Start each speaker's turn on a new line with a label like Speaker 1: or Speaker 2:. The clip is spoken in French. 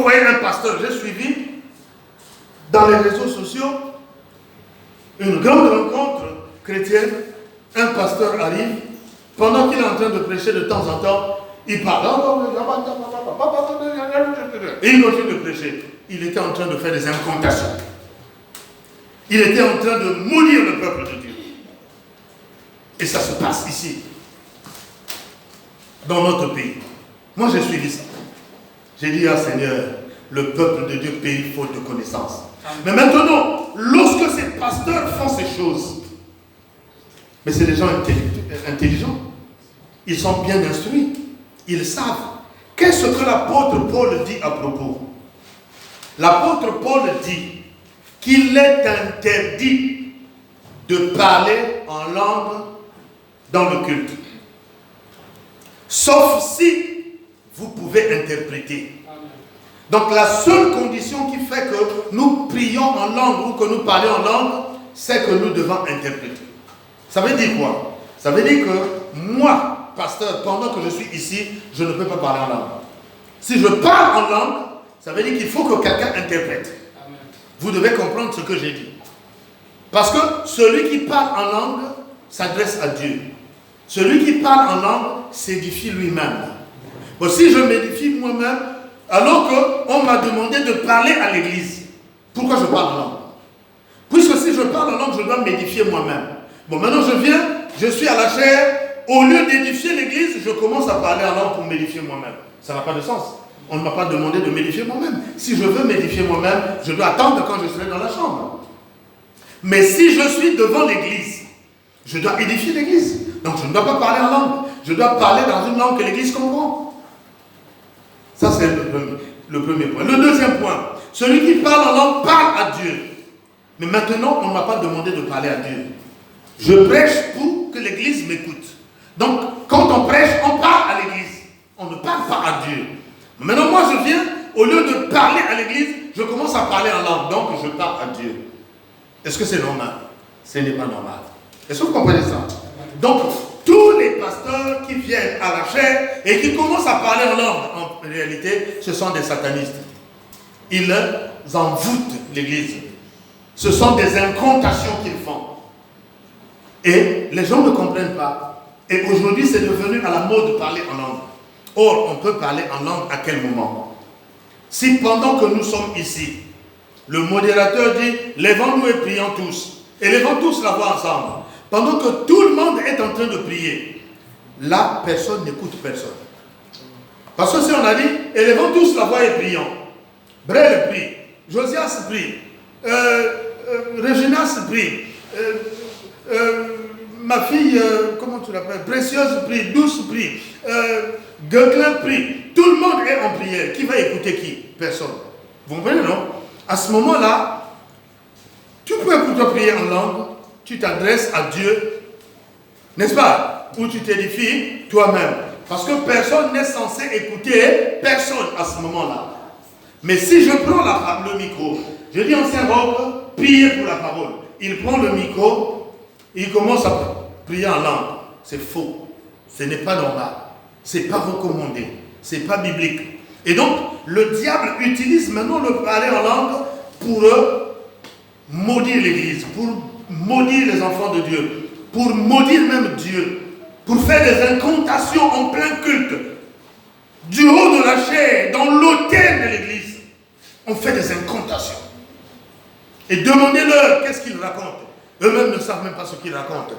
Speaker 1: voyez un pasteur, j'ai suivi dans les réseaux sociaux une grande rencontre chrétienne. Un pasteur arrive, pendant qu'il est en train de prêcher de temps en temps, il parle. Et il continue de prêcher. Il était en train de faire des incantations. Il était en train de maudire le peuple de Dieu. Et ça se passe ici, dans notre pays. Moi, j'ai suivi ça. J'ai dit, ah Seigneur, le peuple de Dieu périt faute de connaissance. Mais maintenant, lorsque ces pasteurs font ces choses, mais c'est des gens intelligents. Ils sont bien instruits. Ils savent. Qu'est-ce que l'apôtre Paul dit à propos? L'apôtre Paul dit qu'il est interdit de parler en langue dans le culte. Sauf si vous pouvez interpréter. Donc la seule condition qui fait que nous prions en langue ou que nous parlions en langue, c'est que nous devons interpréter. Ça veut dire quoi? Ça veut dire que moi, pasteur, pendant que je suis ici, je ne peux pas parler en langue. Si je parle en langue, ça veut dire qu'il faut que quelqu'un interprète. Amen. Vous devez comprendre ce que j'ai dit. Parce que celui qui parle en langue s'adresse à Dieu. Celui qui parle en langue s'édifie lui-même. Bon, si je m'édifie moi-même, alors qu'on m'a demandé de parler à l'église, pourquoi je parle en langue? Puisque si je parle en langue, je dois m'édifier moi-même. Bon, maintenant je suis à la chair, au lieu d'édifier l'église, je commence à parler en langue pour m'édifier moi-même. Ça n'a pas de sens. On ne m'a pas demandé de m'édifier moi-même. Si je veux m'édifier moi-même, je dois attendre quand je serai dans la chambre. Mais si je suis devant l'église, je dois édifier l'église. Donc je ne dois pas parler en langue. Je dois parler dans une langue que l'église comprend. Ça c'est le premier point. Le deuxième point, celui qui parle en langue parle à Dieu. Mais maintenant, on ne m'a pas demandé de parler à Dieu. Je prêche pour que l'église m'écoute. Donc, quand on prêche, on parle à l'église. On ne parle pas à Dieu. Maintenant, moi, je viens, au lieu de parler à l'église, je commence à parler en langue. Donc, je parle à Dieu. Est-ce que c'est normal? Ce n'est pas normal. Est-ce que vous comprenez ça? Donc, tous les pasteurs qui viennent à la chair et qui commencent à parler en langue, en réalité, ce sont des satanistes. Ils envoûtent l'église. Ce sont des incantations qu'ils font. Et les gens ne comprennent pas. Et aujourd'hui, c'est devenu à la mode de parler en langue. Or, on peut parler en langue à quel moment? Si pendant que nous sommes ici, le modérateur dit, lèvons-nous et prions tous. Et lèvons tous la voix ensemble. Pendant que tout le monde est en train de prier, là, personne n'écoute personne. Parce que si on a dit, élevons tous la voix et prions. Brel prie, Josias prie, Réginas prie, ma fille, comment tu l'appelles, Précieuse prie, Douce prie, Gueuclin prie. Tout le monde est en prière. Qui va écouter qui? Personne. Vous comprenez, non? À ce moment-là, tu peux plutôt prier en langue, tu t'adresses à Dieu, n'est-ce pas? Ou tu t'édifies toi-même. Parce que personne n'est censé écouter personne à ce moment-là. Mais si je prends le micro, je dis en Saint-Roch, priez pour la parole. Il prend le micro, il commence à prier en langue. C'est faux. Ce n'est pas normal. Ce n'est pas recommandé. Ce n'est pas biblique. Et donc, le diable utilise maintenant le parler en langue pour maudire l'Église, pour maudire les enfants de Dieu, pour maudire même Dieu, pour faire des incantations en plein culte. Du haut de la chair, dans l'autel de l'Église, on fait des incantations. Et demandez-leur qu'est-ce qu'ils racontent. Eux-mêmes ne savent même pas ce qu'ils racontent.